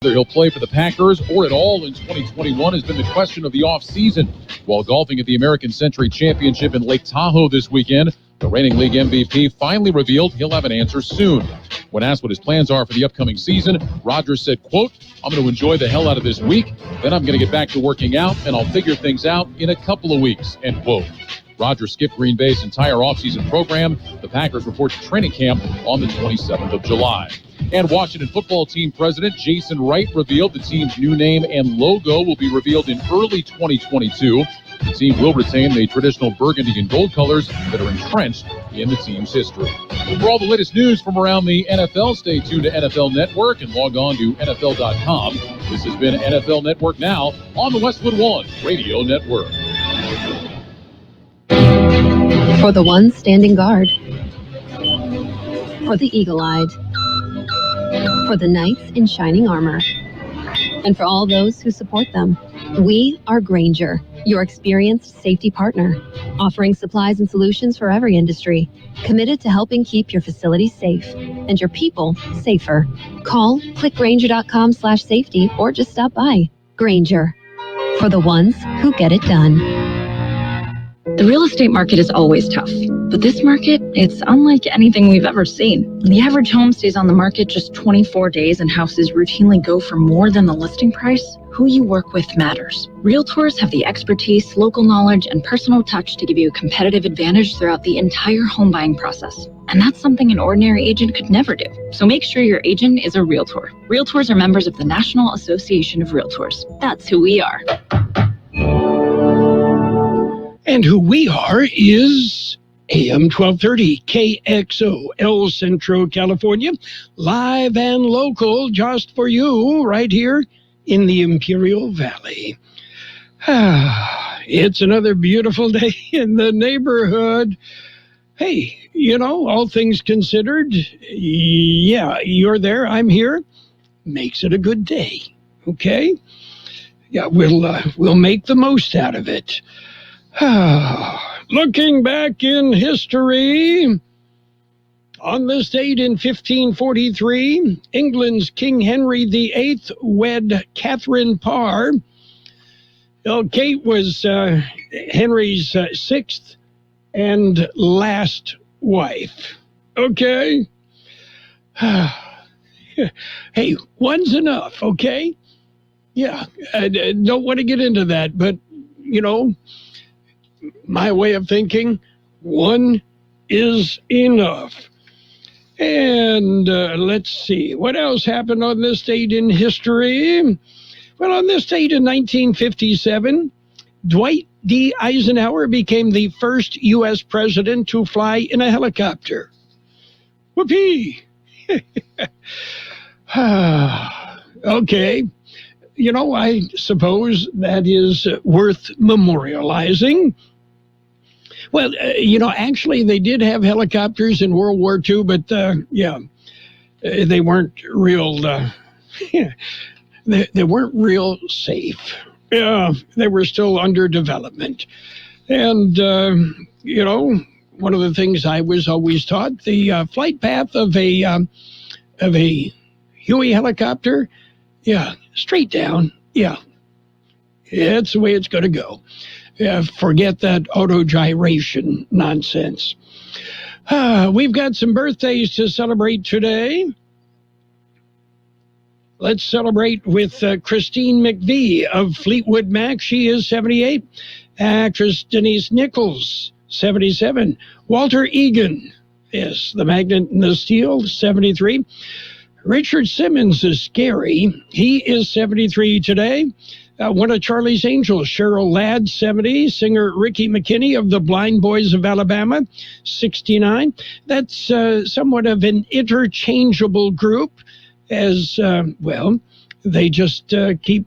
Whether he'll play for the Packers or at all in 2021 has been the question of the offseason. While golfing at the American Century Championship in Lake Tahoe this weekend, the reigning league MVP finally revealed he'll have an answer soon. When asked what his plans are for the upcoming season, Rogers said, quote, "I'm going to enjoy the hell out of this week, then I'm going to get back to working out, and I'll figure things out in a couple of weeks," end quote. Rogers skipped Green Bay's entire offseason program. The Packers report to training camp on the 27th of July. And Washington football team president Jason Wright revealed the team's new name and logo will be revealed in early 2022. The team will retain the traditional burgundy and gold colors that are entrenched in the team's history. For all the latest news from around the NFL, stay tuned to NFL Network and log on to NFL.com. This has been NFL Network Now on the Westwood One Radio Network. For the ones standing guard, for the eagle-eyed, for the knights in shining armor, and for all those who support them, we are Grainger, your experienced safety partner, offering supplies and solutions for every industry, committed to helping keep your facilities safe and your people safer. Call clickgrainger.com/safety or just stop by. Grainger, for the ones who get it done. The real estate market is always tough, but this market, it's unlike anything we've ever seen. When the average home stays on the market just 24 days and houses routinely go for more than the listing price, who you work with matters. Realtors have the expertise, local knowledge, and personal touch to give you a competitive advantage throughout the entire home buying process. And that's something an ordinary agent could never do. So make sure your agent is a Realtor. Realtors are members of the National Association of Realtors. That's who we are. And who we are is AM 1230 KXO, El Centro, California, live and local just for you right here in the Imperial Valley. It's another beautiful day in the neighborhood. Hey, you know, all things considered, yeah, you're there, I'm here. Makes it a good day, okay? Yeah, we'll make the most out of it. Looking back in history, on this date in 1543, England's King Henry VIII wed Catherine Parr. Well, Kate was Henry's sixth and last wife. Okay? Hey, one's enough, okay? Yeah, I don't want to get into that, but, you know, my way of thinking, one is enough. And let's see, what else happened on this date in history? Well, on this date in 1957, Dwight D. Eisenhower became the first U.S. president to fly in a helicopter. Whoopee! Okay. You know, I suppose that is worth memorializing. Well, you know, actually, they did have helicopters in World War II, but, yeah, they weren't real, they weren't real safe. Yeah, they were still under development. And, you know, one of the things I was always taught, the flight path of a Huey helicopter, yeah, straight down, yeah, it's the way it's going to go. Forget that auto-gyration nonsense. We've got some birthdays to celebrate today. Let's celebrate with Christine McVie of Fleetwood Mac. She is 78. Actress Denise Nichols, 77. Walter Egan, yes, the Magnet and the Steel, 73. Richard Simmons is scary. He is 73 today. One of Charlie's Angels, Cheryl Ladd, 70. Singer Ricky McKinney of the Blind Boys of Alabama, 69. That's somewhat of an interchangeable group as, well, they just keep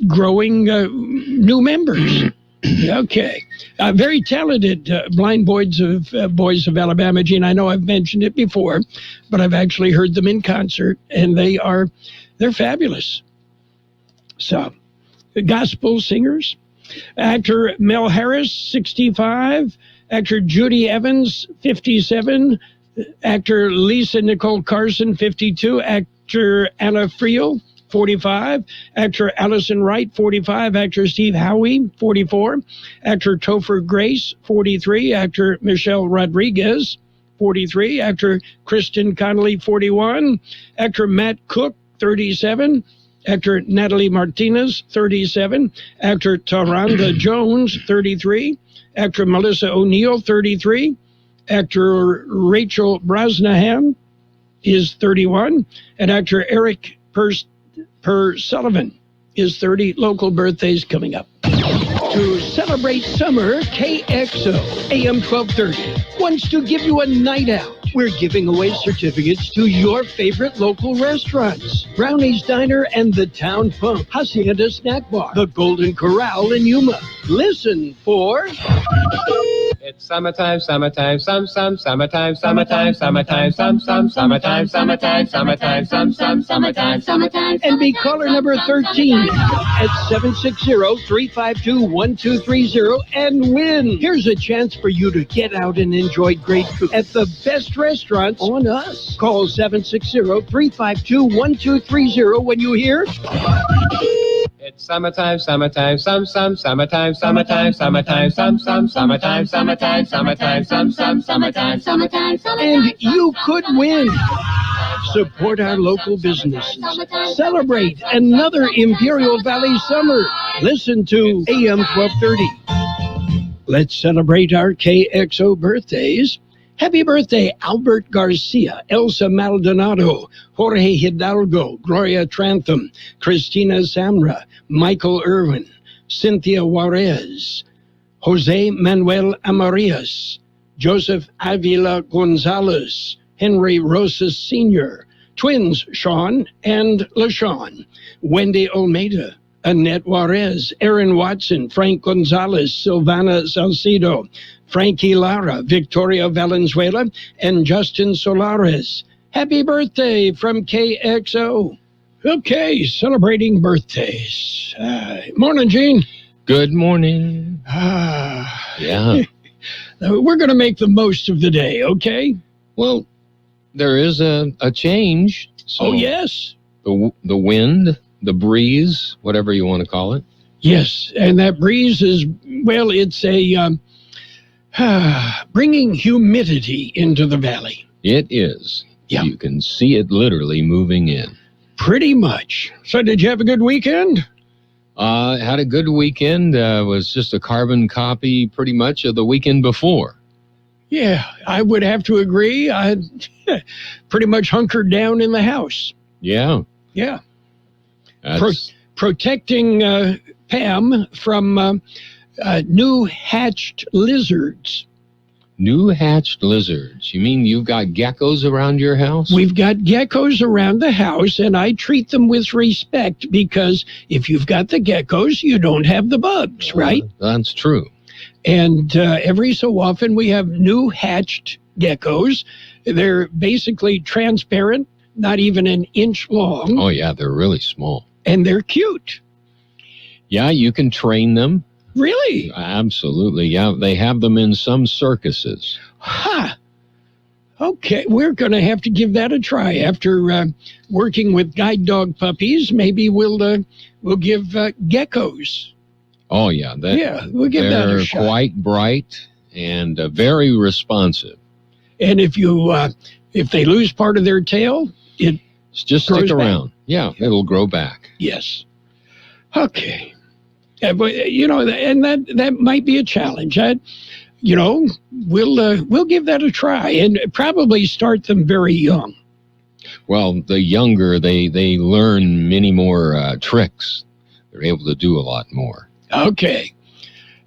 growing new members. Okay. Very talented Blind Boys of Alabama. Gene, I know I've mentioned it before, but I've actually heard them in concert, and they're fabulous. So, gospel singers. Actor Mel Harris, 65. Actor Judy Evans, 57. Actor Lisa Nicole Carson, 52. Actor Anna Friel, 45. Actor Allison Wright, 45. Actor Steve Howie, 44. Actor Topher Grace, 43. Actor Michelle Rodriguez, 43. Actor Kristen Connolly, 41. Actor Matt Cook, 37. Actor Natalie Martinez, 37. Actor Taronda Jones, 33. Actor Melissa O'Neill, 33. Actor Rachel Brosnahan is 31. And actor Eric Sullivan is 30. Local birthdays coming up. To celebrate summer, KXO AM 1230 wants to give you a night out. We're giving away certificates to your favorite local restaurants. Brownie's Diner and the Town Pump, Hacienda Snack Bar, the Golden Corral in Yuma. Listen for... It's summertime, summertime, summertime, summertime, summertime, summertime, summertime, summertime. And be caller number 13 at 760-352-1230 and win. Here's a chance for you to get out and enjoy great food at the best restaurants on us. Call 760-352-1230 when you hear... It's summertime, summertime, summertime, summertime, summertime, summertime. And you could win. Support our local businesses. Celebrate another Imperial Valley summer. Listen to AM 1230. Let's celebrate our KXO birthdays. Happy birthday, Albert Garcia, Elsa Maldonado, Jorge Hidalgo, Gloria Trantham, Christina Samra, Michael Irwin, Cynthia Juarez, Jose Manuel Amarias, Joseph Avila Gonzalez, Henry Rosas Sr., twins Sean and LaShawn, Wendy Almeida, Annette Juarez, Aaron Watson, Frank Gonzalez, Silvana Salcido, Frankie Lara, Victoria Valenzuela, and Justin Solares. Happy birthday from KXO. Okay, celebrating birthdays. Morning, Gene. Good morning. Yeah. We're going to make the most of the day, okay? Well, there is a change. So oh, yes. The wind, the breeze, whatever you want to call it. Yes, and that breeze is, well, it's a bringing humidity into the valley. It is. Yeah. You can see it literally moving in. Pretty much. So did you have a good weekend? Had a good weekend. Was just a carbon copy pretty much of the weekend before. Yeah, I would have to agree. I pretty much hunkered down in the house. Yeah. Yeah. Protecting Pam from new hatched lizards. New hatched lizards. You mean you've got geckos around your house? We've got geckos around the house, and I treat them with respect because if you've got the geckos, you don't have the bugs, right? That's true. And every so often we have new hatched geckos. They're basically transparent, not even an inch long. Oh, yeah, they're really small. And they're cute. Yeah, you can train them. Really? Absolutely, yeah. They have them in some circuses. Ha! Okay, we're going to have to give that a try. After working with guide dog puppies, maybe we'll give geckos. Oh, yeah. We'll give that a shot. They're quite bright and very responsive. And if they lose part of their tail, just stick around. Yeah, it'll grow back. Yes. Okay. But, and that might be a challenge. We'll give that a try and probably start them very young. Well, the younger, they learn many more tricks. They're able to do a lot more. Okay.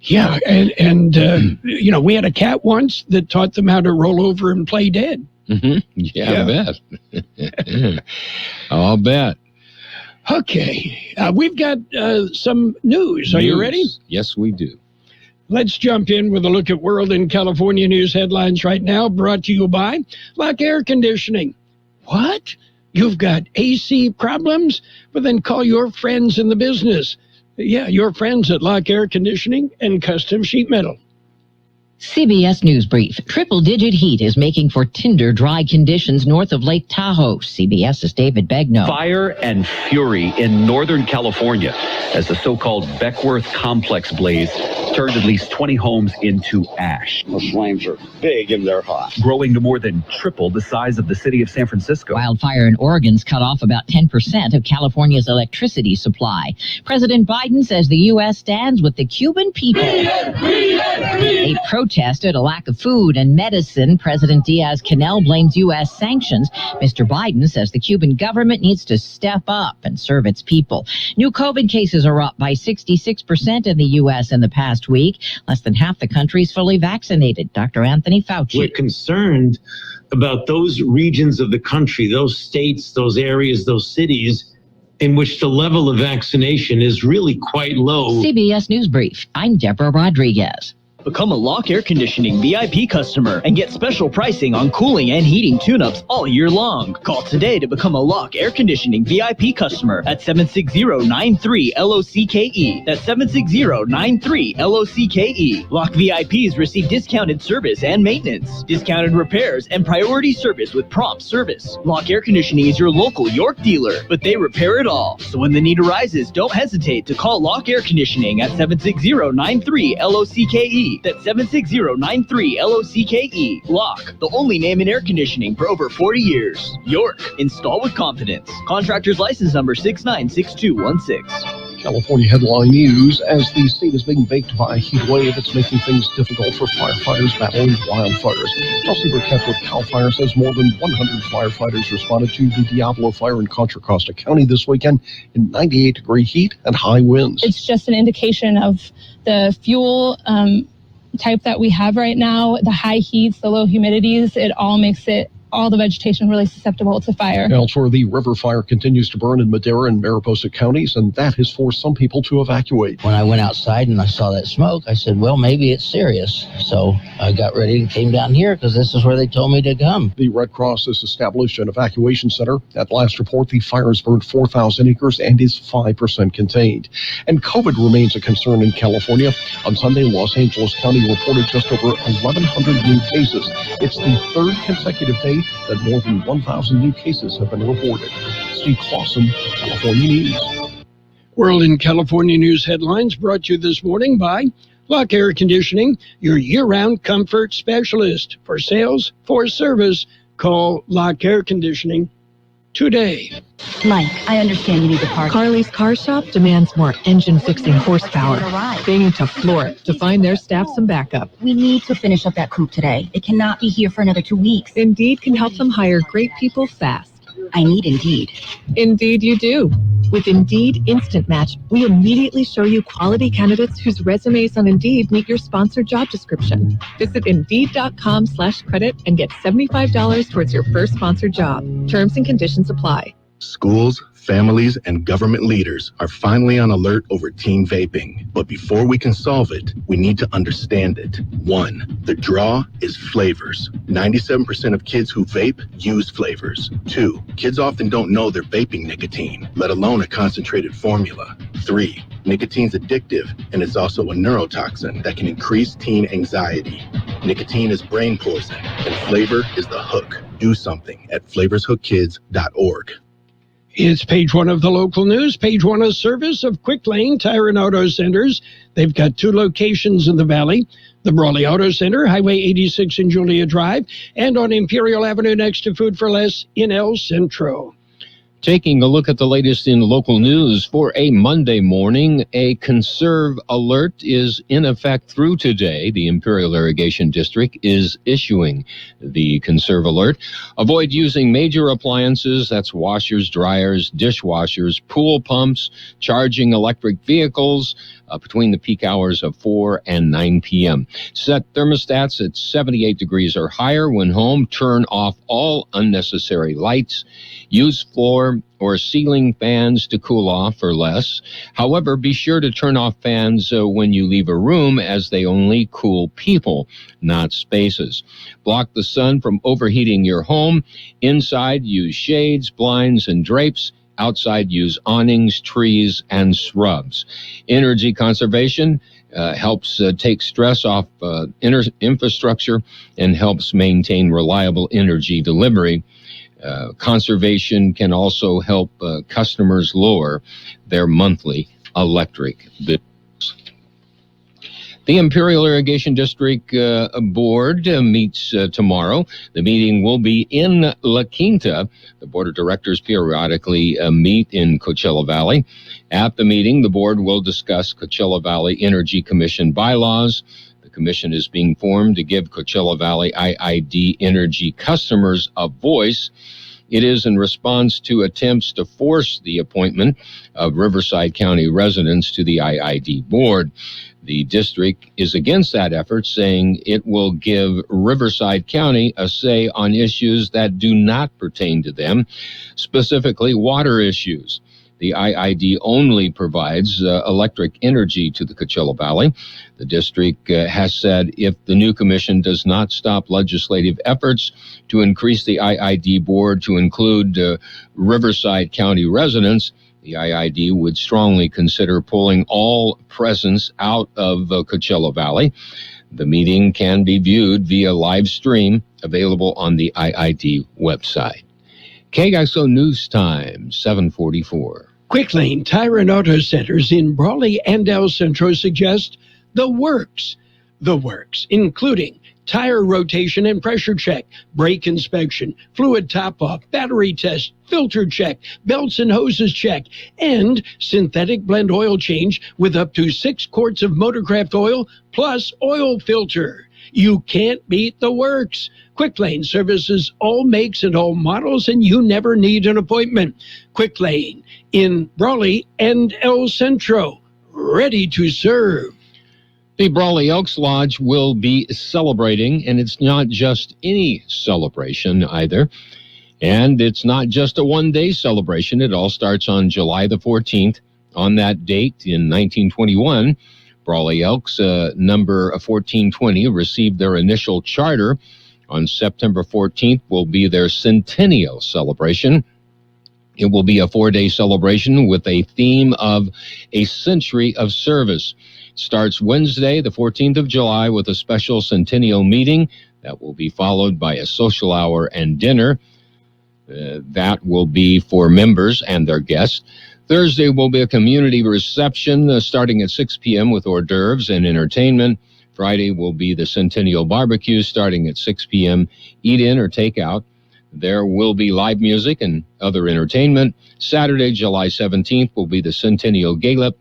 Yeah, and we had a cat once that taught them how to roll over and play dead. Mm-hmm. Yeah, I bet. I'll bet. Okay, we've got some news. Are you ready? Yes, we do. Let's jump in with a look at World and California news headlines right now, brought to you by Lock Air Conditioning. What? You've got AC problems? Well, then call your friends in the business. Yeah, your friends at Lock Air Conditioning and Custom Sheet Metal. CBS News Brief. Triple-digit heat is making for tinder dry conditions north of Lake Tahoe. CBS's David Begnaud. Fire and fury in Northern California as the so-called Beckworth Complex blaze turned at least 20 homes into ash. The flames are big and they're hot. Growing to more than triple the size of the city of San Francisco. Wildfire in Oregon's cut off about 10% of California's electricity supply. President Biden says the U.S. stands with the Cuban people. They protested a lack of food and medicine. President Diaz-Canel blames U.S. sanctions. Mr. Biden says the Cuban government needs to step up and serve its people. New COVID cases are up by 66% in the U.S. in the past week. Less than half the country is fully vaccinated. Dr. Anthony Fauci. We're concerned about those regions of the country, those states, those areas, those cities in which the level of vaccination is really quite low. CBS News Brief. I'm Deborah Rodriguez. Become a Lock Air Conditioning VIP customer and get special pricing on cooling and heating tune-ups all year long. Call today to become a Lock Air Conditioning VIP customer at 760-93-LOCKE. That's 760-93-LOCKE. Lock VIPs receive discounted service and maintenance, discounted repairs, and priority service with prompt service. Lock Air Conditioning is your local York dealer, but they repair it all. So when the need arises, don't hesitate to call Lock Air Conditioning at 760-93-LOCKE. That's 760-93-LOCKE. Lock, the only name in air conditioning for over 40 years. York, install with confidence. Contractor's license number 696216. California headline news. As the state is being baked by a heat wave, it's making things difficult for firefighters battling wildfires. Chelsea Burkett with CAL FIRE says more than 100 firefighters responded to the Diablo fire in Contra Costa County this weekend in 98-degree heat and high winds. It's just an indication of the fuel type that we have right now, the high heats, the low humidities. It all makes all the vegetation really susceptible to fire. Elsewhere, the river fire continues to burn in Madera and Mariposa counties, and that has forced some people to evacuate. When I went outside and I saw that smoke, I said, well, maybe it's serious. So I got ready and came down here because this is where they told me to come. The Red Cross has established an evacuation center. At last report, the fire has burned 4,000 acres and is 5% contained. And COVID remains a concern in California. On Sunday, Los Angeles County reported just over 1,100 new cases. It's the third consecutive day that more than 1,000 new cases have been reported. Steve Clausen, California News. World in California News headlines brought to you this morning by Lock Air Conditioning, your year-round comfort specialist. For sales, for service, call Lock Air Conditioning today. Mike, I understand you need the parts. Carly's Car Shop demands more engine-fixing horsepower. They need to floor it to find their staff some backup. We need to finish up that coupe today. It cannot be here for another 2 weeks. Indeed can help them hire great people fast. I need Indeed. Indeed you do. With Indeed Instant Match, we immediately show you quality candidates whose resumes on Indeed meet your sponsored job description. Visit Indeed.com/credit and get $75 towards your first sponsored job. Terms and conditions apply. Schools, families, and government leaders are finally on alert over teen vaping. But before we can solve it, we need to understand it. 1. The draw is flavors. 97% of kids who vape use flavors. 2. Kids often don't know they're vaping nicotine, let alone a concentrated formula. 3. Nicotine's addictive, and it's also a neurotoxin that can increase teen anxiety. Nicotine is brain poison, and flavor is the hook. Do something at flavorshookkids.org. It's page one of the local news, page one of service of Quick Lane Tire and Auto Centers. They've got 2 locations in the valley, the Brawley Auto Center, Highway 86 in Julia Drive, and on Imperial Avenue next to Food for Less in El Centro. Taking a look at the latest in local news for a Monday morning, a conserve alert is in effect through today. The Imperial Irrigation District is issuing the conserve alert. Avoid using major appliances, that's washers, dryers, dishwashers, pool pumps, charging electric vehicles between the peak hours of 4 and 9 p.m. Set thermostats at 78 degrees or higher when home. Turn off all unnecessary lights. Use floor or ceiling fans to cool off or less. However, be sure to turn off fans when you leave a room, as they only cool people, not spaces. Block the sun from overheating your home. Inside, use shades, blinds, and drapes. Outside, use awnings, trees, and shrubs. Energy conservation. helps take stress off infrastructure and helps maintain reliable energy delivery. Conservation can also help customers lower their monthly electric bills. The Imperial Irrigation District Board meets tomorrow. The meeting will be in La Quinta. The Board of Directors periodically meet in Coachella Valley. At the meeting, the board will discuss Coachella Valley Energy Commission bylaws. The commission is being formed to give Coachella Valley IID Energy customers a voice. It is in response to attempts to force the appointment of Riverside County residents to the IID board. The district is against that effort, saying it will give Riverside County a say on issues that do not pertain to them, specifically water issues. The IID only provides electric energy to the Coachella Valley. The district has said if the new commission does not stop legislative efforts to increase the IID board to include Riverside County residents, the IID would strongly consider pulling all presence out of Coachella Valley. The meeting can be viewed via live stream available on the IID website. Kxo News Time, 7:44. Quick Lane Tire and Auto Centers in Brawley and El Centro suggest the works, including tire rotation and pressure check, brake inspection, fluid top-off, battery test, filter check, belts and hoses check, and synthetic blend oil change with up to 6 quarts of Motorcraft oil plus oil filter. You can't beat the works. Quick Lane services all makes and all models, and you never need an appointment. Quick Lane in Brawley and El Centro, ready to serve. The Brawley Elks Lodge will be celebrating, and it's not just any celebration either. And it's not just a one-day celebration. It all starts on July the 14th. On that date in 1921, Brawley Elks, number 1420, received their initial charter. On September 14th will be their centennial celebration. It will be a 4-day celebration with a theme of a century of service. It starts Wednesday, the 14th of July, with a special centennial meeting that will be followed by a social hour and dinner. That will be for members and their guests. Thursday will be a community reception starting at 6 p.m. with hors d'oeuvres and entertainment. Friday will be the Centennial Barbecue starting at 6 p.m. Eat in or take out. There will be live music and other entertainment. Saturday, July 17th, will be the Centennial Gala.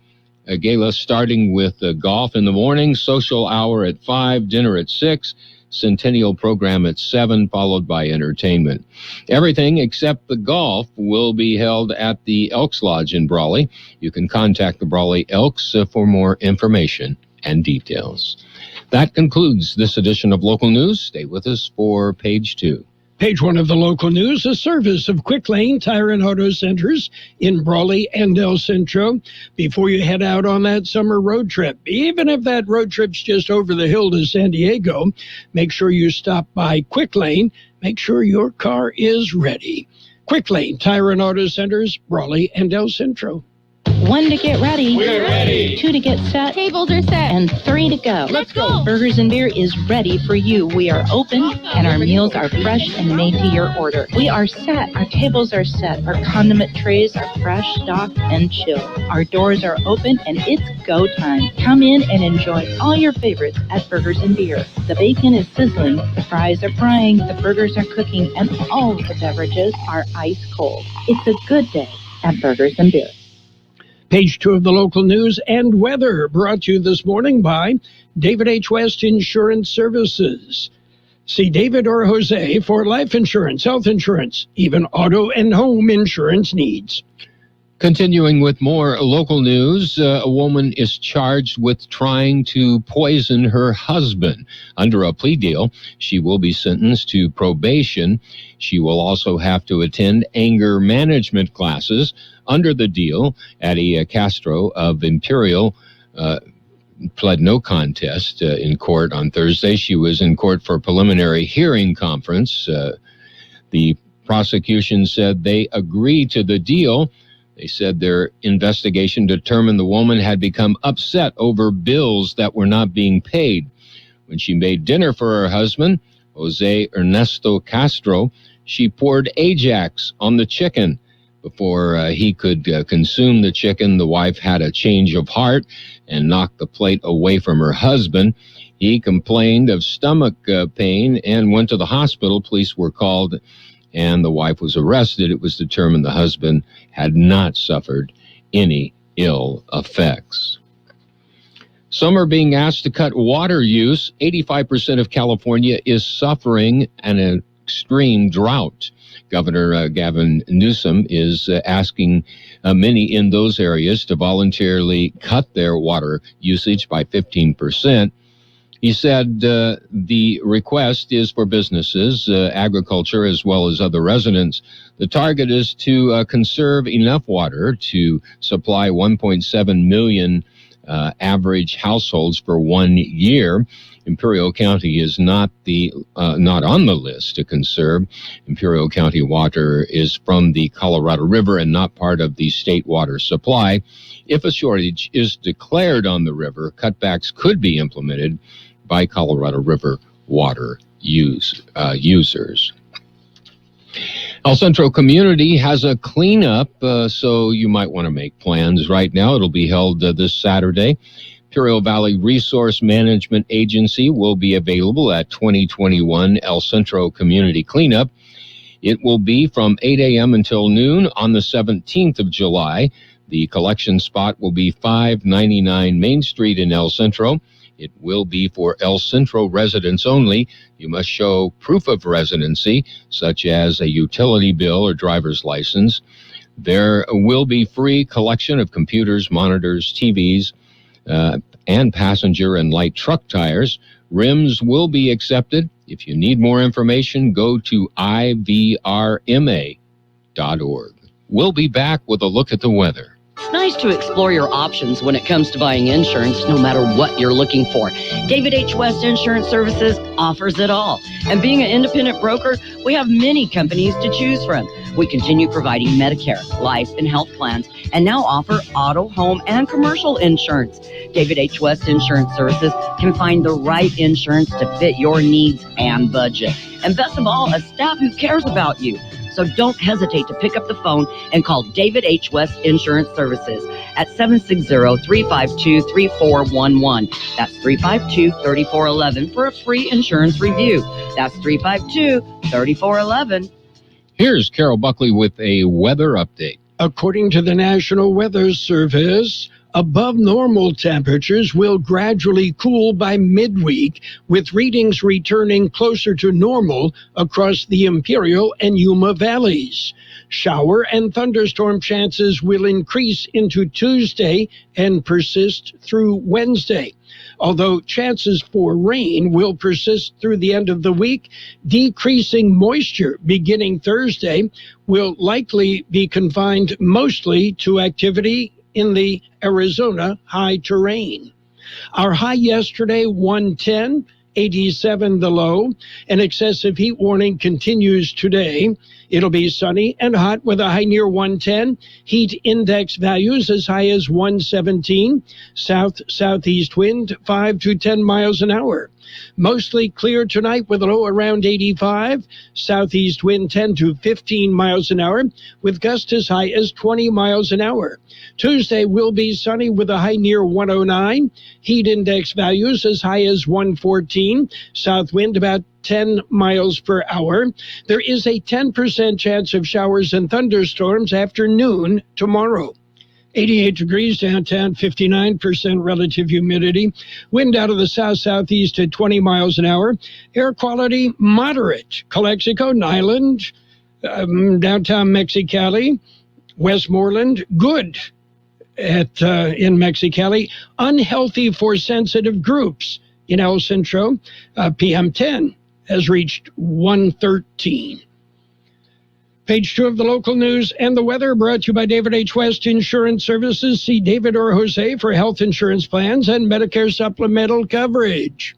A gala starting with golf in the morning, social hour at 5, dinner at 6, Centennial program at 7, followed by entertainment. Everything except the golf will be held at the Elks Lodge in Brawley. You can contact the Brawley Elks for more information and details. That concludes this edition of Local News. Stay with us for Page 2. Page 1 of the local news, a service of Quick Lane Tire and Auto Centers in Brawley and El Centro. Before you head out on that summer road trip, even if that road trip's just over the hill to San Diego, make sure you stop by Quick Lane. Make sure your car is ready. Quick Lane Tire and Auto Centers, Brawley and El Centro. 1 to get ready. We're ready. 2 to get set. Tables are set. And 3 to go. Let's go. Burgers and Beer is ready for you. We are open, and our meals are fresh and made to your order. We are set. Our tables are set. Our condiment trays are fresh, stocked, and chilled. Our doors are open, and it's go time. Come in and enjoy all your favorites at Burgers and Beer. The bacon is sizzling, the fries are frying, the burgers are cooking, and all of the beverages are ice cold. It's a good day at Burgers and Beer. Page 2 of the local news and weather, brought to you this morning by David H. West Insurance Services. See David or Jose for life insurance, health insurance, even auto and home insurance needs. Continuing with more local news, a woman is charged with trying to poison her husband. Under a plea deal, she will be sentenced to probation. She will also have to attend anger management classes. Under the deal, Addie Castro of Imperial pled no contest in court on Thursday. She was in court for a preliminary hearing conference. The prosecution said they agreed to the deal. They said their investigation determined the woman had become upset over bills that were not being paid. When she made dinner for her husband, Jose Ernesto Castro, she poured Ajax on the chicken. Before he could consume the chicken, the wife had a change of heart and knocked the plate away from her husband. He complained of stomach pain and went to the hospital. Police were called, and the wife was arrested. It was determined the husband had not suffered any ill effects. Some are being asked to cut water use. 85% of California is suffering an extreme drought. Governor Gavin Newsom is asking many in those areas to voluntarily cut their water usage by 15%. He said the request is for businesses, agriculture, as well as other residents. The target is to conserve enough water to supply 1.7 million average households for 1 year. Imperial County is not on the list to conserve. Imperial County water is from the Colorado River and not part of the state water supply. If a shortage is declared on the river, cutbacks could be implemented by Colorado River water users. El Centro Community has a cleanup, so you might want to make plans right now. It'll be held this Saturday. Imperial Valley Resource Management Agency will be available at 2021 El Centro Community Cleanup. It will be from 8 a.m. until noon on the 17th of July. The collection spot will be 599 Main Street in El Centro. It will be for El Centro residents only. You must show proof of residency, such as a utility bill or driver's license. There will be free collection of computers, monitors, TVs, and passenger and light truck tires. Rims will be accepted. If you need more information, go to ivrma.org. We'll be back with a look at the weather. It's nice to explore your options when it comes to buying insurance, no matter what you're looking for. David H. West Insurance Services offers it all. And being an independent broker, we have many companies to choose from. We continue providing Medicare, life, and health plans, and now offer auto, home, and commercial insurance. David H. West Insurance Services can find the right insurance to fit your needs and budget. And best of all, a staff who cares about you. So don't hesitate to pick up the phone and call David H. West Insurance Services at 760-352-3411. That's 352-3411 for a free insurance review. That's 352-3411. Here's Carroll Buckley with a weather update. According to the National Weather Service, above normal temperatures will gradually cool by midweek, with readings returning closer to normal across the Imperial and Yuma valleys. Shower and thunderstorm chances will increase into Tuesday and persist through Wednesday. Although chances for rain will persist through the end of the week, decreasing moisture beginning Thursday will likely be confined mostly to activity in the Arizona high terrain. Our high yesterday, 110, 87 the low. An excessive heat warning continues today. It'll be sunny and hot with a high near 110. Heat index values as high as 117. South-southeast wind 5 to 10 miles an hour. Mostly clear tonight with a low around 85. Southeast wind 10 to 15 miles an hour with gusts as high as 20 miles an hour. Tuesday will be sunny with a high near 109. Heat index values as high as 114. South wind about 10 miles per hour. There is a 10% chance of showers and thunderstorms after noon tomorrow. 88 degrees downtown, 59% relative humidity. Wind out of the south-southeast at 20 miles an hour. Air quality moderate. Calexico, Nyland, downtown Mexicali, Westmoreland, good in Mexicali. Unhealthy for sensitive groups in El Centro. PM 10 has reached 113. Page 2 of the local news and the weather brought to you by David H. West Insurance Services. See David or Jose for health insurance plans and Medicare supplemental coverage.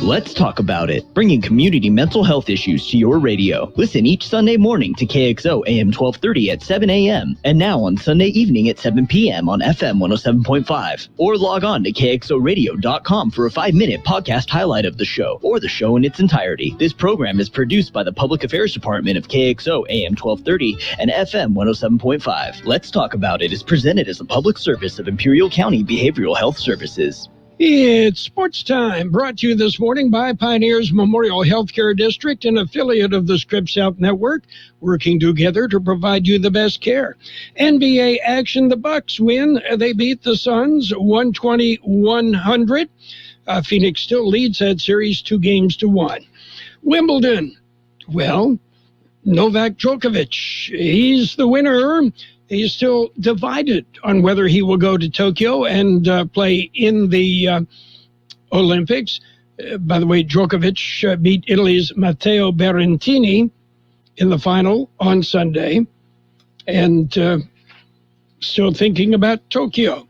Let's talk about it, bringing community mental health issues to your radio. Listen each Sunday morning to KXO AM 1230 at 7 a.m. and now on Sunday evening at 7 p.m. on FM 107.5. Or log on to kxoradio.com for a 5-minute podcast highlight of the show or the show in its entirety. This program is produced by the Public Affairs Department of KXO AM 1230 and FM 107.5. Let's Talk About It is presented as a public service of Imperial County Behavioral Health Services. It's Sports Time, brought to you this morning by Pioneers Memorial Healthcare District, an affiliate of the Scripps Health Network, working together to provide you the best care. NBA action, the Bucks win. They beat the Suns 120-100. Phoenix still leads that series 2-1. Wimbledon, well, Novak Djokovic, he's the winner. He's still divided on whether he will go to Tokyo and play in the Olympics. By the way, Djokovic beat Italy's Matteo Berrettini in the final on Sunday, and still thinking about Tokyo.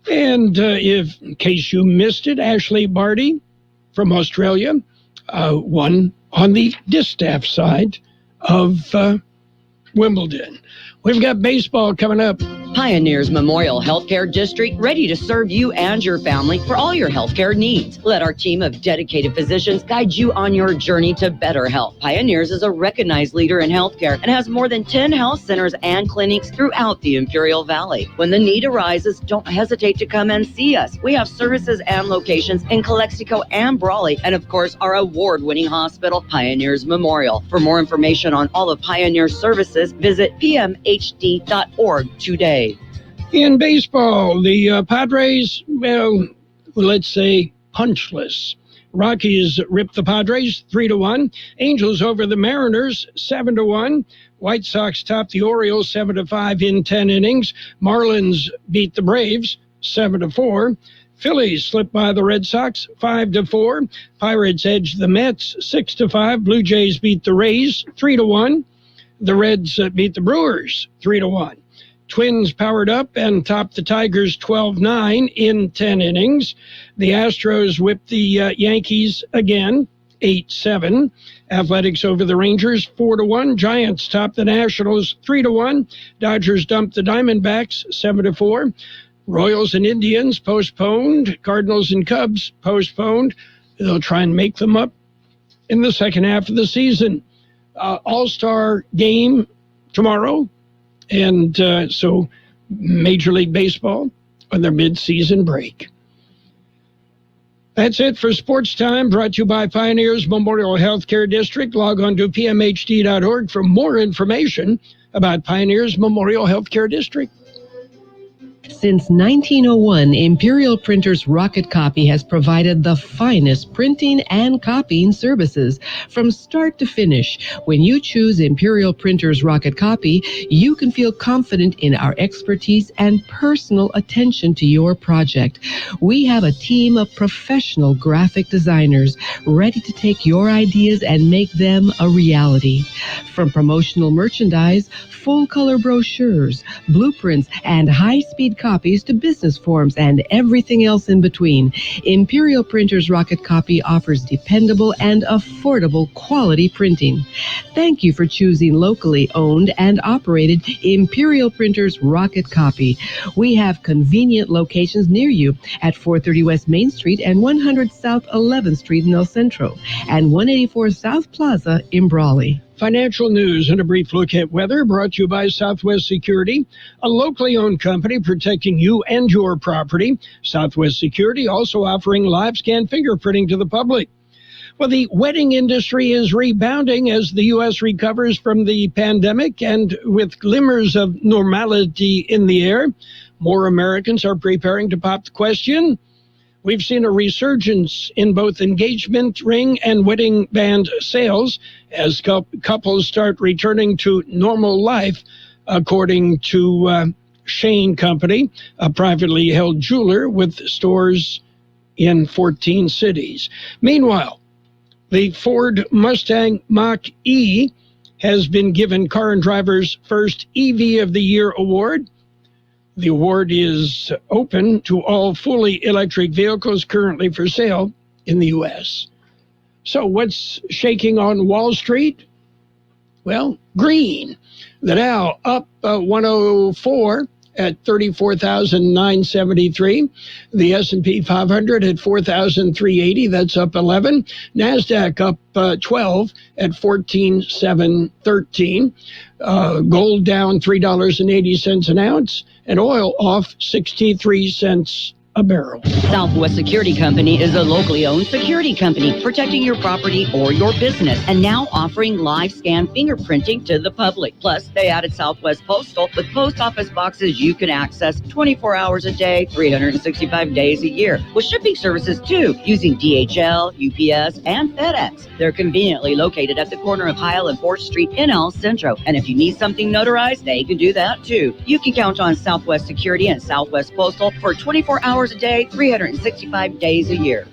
And in case you missed it, Ashley Barty from Australia won on the distaff side of Wimbledon. We've got baseball coming up. Pioneers Memorial Healthcare District, ready to serve you and your family for all your healthcare needs. Let our team of dedicated physicians guide you on your journey to better health. Pioneers is a recognized leader in healthcare and has more than 10 health centers and clinics throughout the Imperial Valley. When the need arises, don't hesitate to come and see us. We have services and locations in Calexico and Brawley, and of course, our award-winning hospital, Pioneers Memorial. For more information on all of Pioneers services, visit pmhd.org today. In baseball, the Padres, well, let's say punchless. Rockies ripped the Padres 3-1. Angels over the Mariners 7-1. White Sox topped the Orioles 7-5 in 10 innings. Marlins beat the Braves 7-4. Phillies slipped by the Red Sox 5-4. Pirates edged the Mets 6-5. Blue Jays beat the Rays 3-1. The Reds beat the Brewers 3-1. Twins powered up and topped the Tigers 12-9 in 10 innings. The Astros whipped the Yankees again, 8-7. Athletics over the Rangers, 4-1. Giants topped the Nationals, 3-1. Dodgers dumped the Diamondbacks, 7-4. Royals and Indians postponed. Cardinals and Cubs postponed. They'll try and make them up in the second half of the season. All-Star game tomorrow. And so Major League Baseball on their mid-season break. That's it for Sports Time, brought to you by Pioneers Memorial Healthcare District. Log on to pmhd.org for more information about Pioneers Memorial Healthcare District. Since 1901, Imperial Printers Rocket Copy has provided the finest printing and copying services from start to finish. When you choose Imperial Printers Rocket Copy, you can feel confident in our expertise and personal attention to your project. We have a team of professional graphic designers ready to take your ideas and make them a reality. From promotional merchandise, full-color brochures, blueprints, and high-speed copies to business forms and everything else in between, Imperial Printers Rocket Copy offers dependable and affordable quality printing. Thank you for choosing locally owned and operated Imperial Printers Rocket Copy. We have convenient locations near you at 430 West Main Street and 100 South 11th Street in El Centro and 184 South Plaza in Brawley. Financial news and a brief look at weather brought to you by Southwest Security, a locally owned company protecting you and your property. Southwest Security also offering live scan fingerprinting to the public. Well, the wedding industry is rebounding as the U.S. recovers from the pandemic, and with glimmers of normality in the air, more Americans are preparing to pop the question. We've seen a resurgence in both engagement ring and wedding band sales as couples start returning to normal life, according to Shane Company, a privately held jeweler with stores in 14 cities. Meanwhile, the Ford Mustang Mach-E has been given Car and Driver's first EV of the Year award. The award is open to all fully electric vehicles currently for sale in the U.S. So what's shaking on Wall Street? Well, green. The Dow up 104 at 34,973. The S&P 500 at 4,380. That's up 11. NASDAQ up 12 at 14,713. Gold down $3.80 an ounce, and oil off 63 cents a barrel. Southwest Security Company is a locally owned security company protecting your property or your business, and now offering live scan fingerprinting to the public. Plus, they added Southwest Postal with post office boxes you can access 24 hours a day, 365 days a year, with shipping services too, using DHL, UPS, and FedEx. They're conveniently located at the corner of Heil and 4th Street in El Centro, and if you need something notarized, they can do that too. You can count on Southwest Security and Southwest Postal for 24 hours a day, 365 days a year.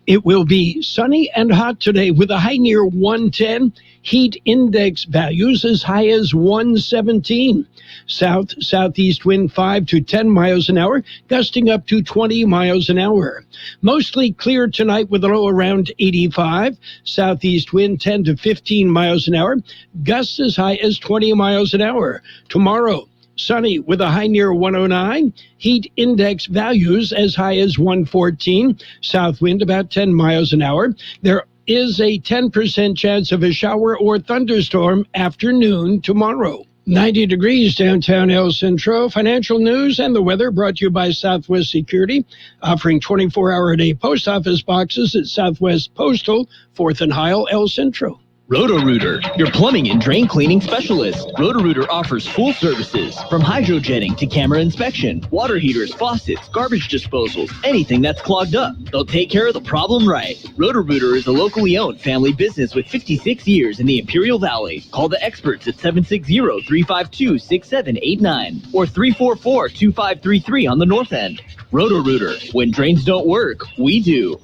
It will be sunny and hot today with a high near 110. Heat index values as high as 117. South-southeast wind 5 to 10 miles an hour, gusting up to 20 miles an hour. Mostly clear tonight with a low around 85. Southeast wind 10 to 15 miles an hour, gusts as high as 20 miles an hour. Tomorrow, sunny with a high near 109. Heat index values as high as 114. South wind about 10 miles an hour. There is a 10% chance of a shower or thunderstorm afternoon tomorrow. 90 degrees downtown El Centro. Financial news and the weather brought to you by Southwest Security, offering 24-hour-a-day post office boxes at Southwest Postal, 4th and Heil, El Centro. Roto-Rooter, your plumbing and drain cleaning specialist. Roto-Rooter offers full services, from hydrojetting to camera inspection, water heaters, faucets, garbage disposals, anything that's clogged up. They'll take care of the problem right. Roto-Rooter is a locally owned family business with 56 years in the Imperial Valley. Call the experts at 760-352-6789 or 344-2533 on the north end. Roto-Rooter, when drains don't work, we do.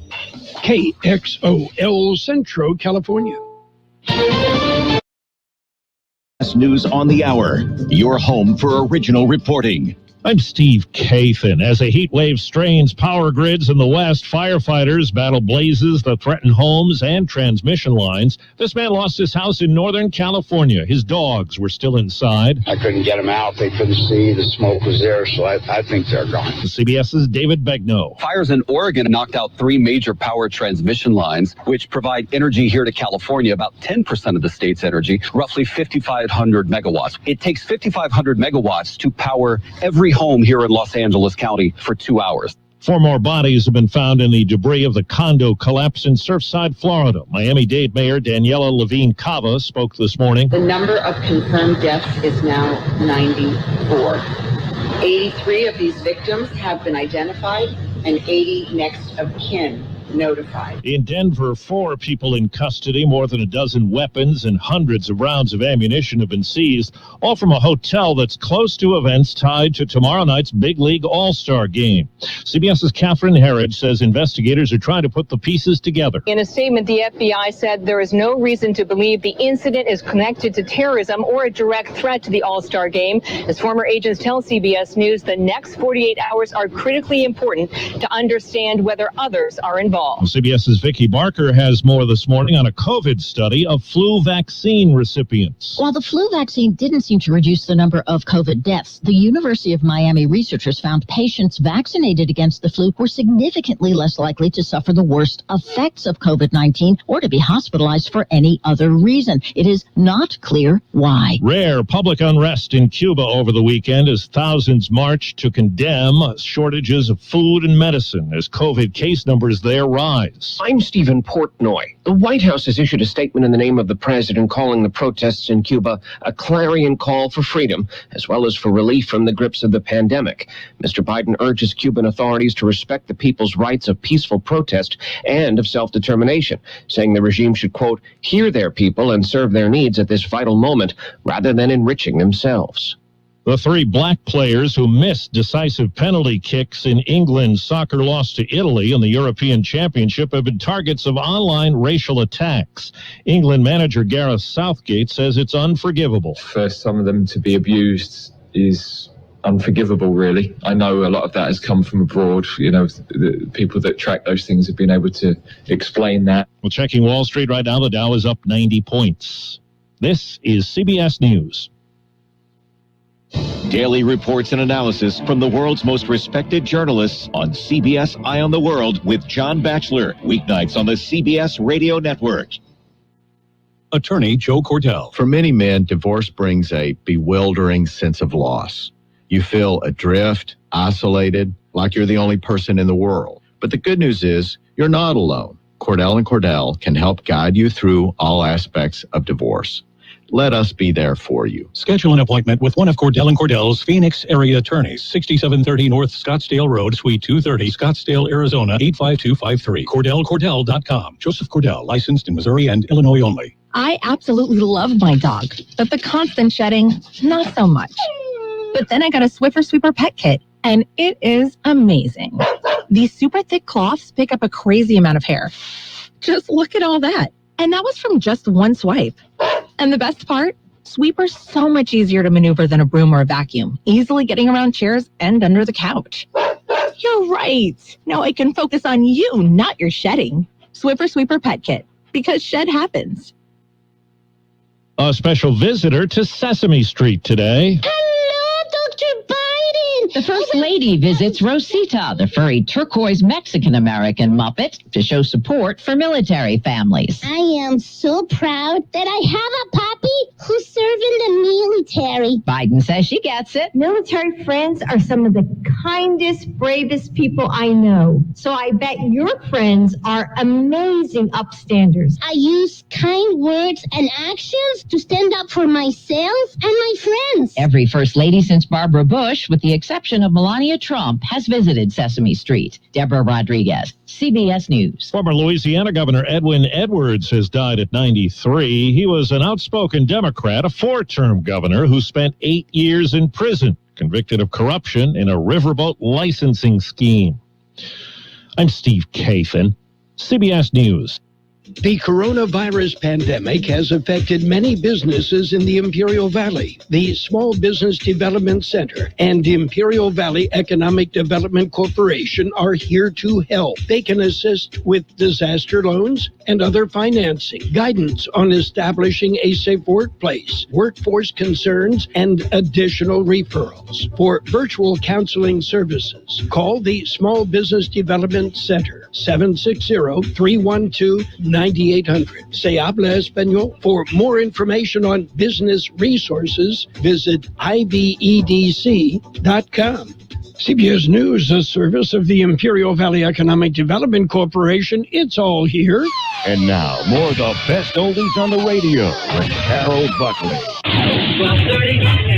KXO El Centro, California. News on the hour, your home for original reporting. I'm Steve Kathan. As a heat wave strains power grids in the west, firefighters battle blazes that threaten homes and transmission lines. This man lost his house in Northern California. His dogs were still inside. I couldn't get them out. They couldn't see. The smoke was there, so I think they're gone. CBS's David Begnaud. Fires in Oregon knocked out 3 major power transmission lines, which provide energy here to California, about 10% of the state's energy, roughly 5,500 megawatts. It takes 5,500 megawatts to power every home here in Los Angeles County for 2 hours. 4 more bodies have been found in the debris of the condo collapse in Surfside, Florida. Miami-Dade Mayor Daniela Levine Cava spoke this morning. The number of confirmed deaths is now 94. 83 of these victims have been identified and 80 next of kin notified. In Denver, 4 people in custody, more than a dozen weapons and hundreds of rounds of ammunition have been seized, all from a hotel that's close to events tied to tomorrow night's Big League All-Star game. CBS's Catherine Herridge says investigators are trying to put the pieces together. In a statement, the FBI said there is no reason to believe the incident is connected to terrorism or a direct threat to the All-Star game. As former agents tell CBS News, the next 48 hours are critically important to understand whether others are involved. CBS's Vicki Barker has more this morning on a COVID study of flu vaccine recipients. While the flu vaccine didn't seem to reduce the number of COVID deaths, the University of Miami researchers found patients vaccinated against the flu were significantly less likely to suffer the worst effects of COVID-19 or to be hospitalized for any other reason. It is not clear why. Rare public unrest in Cuba over the weekend as thousands marched to condemn shortages of food and medicine as COVID case numbers there rise. I'm Stephen Portnoy. The White House has issued a statement in the name of the president calling the protests in Cuba a clarion call for freedom, as well as for relief from the grips of the pandemic. Mr. Biden urges Cuban authorities to respect the people's rights of peaceful protest and of self-determination, saying the regime should, quote, hear their people and serve their needs at this vital moment rather than enriching themselves. The 3 black players who missed decisive penalty kicks in England's soccer loss to Italy in the European Championship have been targets of online racial attacks. England manager Gareth Southgate says it's unforgivable. For some of them to be abused is unforgivable, really. I know a lot of that has come from abroad. You know, the people that track those things have been able to explain that. Well, checking Wall Street right now, the Dow is up 90 points. This is CBS News. Daily reports and analysis from the world's most respected journalists on CBS Eye on the World with John Batchelor. Weeknights on the CBS Radio Network. Attorney Joe Cordell. For many men, divorce brings a bewildering sense of loss. You feel adrift, isolated, like you're the only person in the world. But the good news is you're not alone. Cordell & Cordell can help guide you through all aspects of divorce. Let us be there for you. Schedule an appointment with one of Cordell & Cordell's Phoenix area attorneys. 6730 North Scottsdale Road, Suite 230, Scottsdale, Arizona, 85253. CordellCordell.com. Joseph Cordell, licensed in Missouri and Illinois only. I absolutely love my dog, but the constant shedding, not so much. But then I got a Swiffer Sweeper pet kit, and it is amazing. These super thick cloths pick up a crazy amount of hair. Just look at all that. And that was from just one swipe. And the best part? Sweeper's so much easier to maneuver than a broom or a vacuum, easily getting around chairs and under the couch. You're right. Now I can focus on you, not your shedding. Swiffer Sweeper Pet Kit, because shed happens. A special visitor to Sesame Street today. The First Lady visits Rosita, the furry turquoise Mexican-American Muppet, to show support for military families. I am so proud that I have a puppy who served in the military. Biden says she gets it. Military friends are some of the kindest, bravest people I know. So I bet your friends are amazing upstanders. I use kind words and actions to stand up for myself and my friends. Every First Lady since Barbara Bush, with the exception of Melania Trump, has visited Sesame Street. Deborah Rodriguez, CBS News. Former Louisiana Governor Edwin Edwards has died at 93. He was an outspoken Democrat, a four-term governor who spent 8 years in prison, convicted of corruption in a riverboat licensing scheme. I'm Steve Kathan, CBS News. The coronavirus pandemic has affected many businesses in the Imperial Valley. The Small Business Development Center and Imperial Valley Economic Development Corporation are here to help. They can assist with disaster loans and other financing, guidance on establishing a safe workplace, workforce concerns, and additional referrals. For virtual counseling services, call the Small Business Development Center, 760-312-9800. Se habla español. For more information on business resources, visit ibedc.com. CBS News, a service of the Imperial Valley Economic Development Corporation. It's all here. And now, more of the best oldies on the radio with Carroll Buckley. 12:30.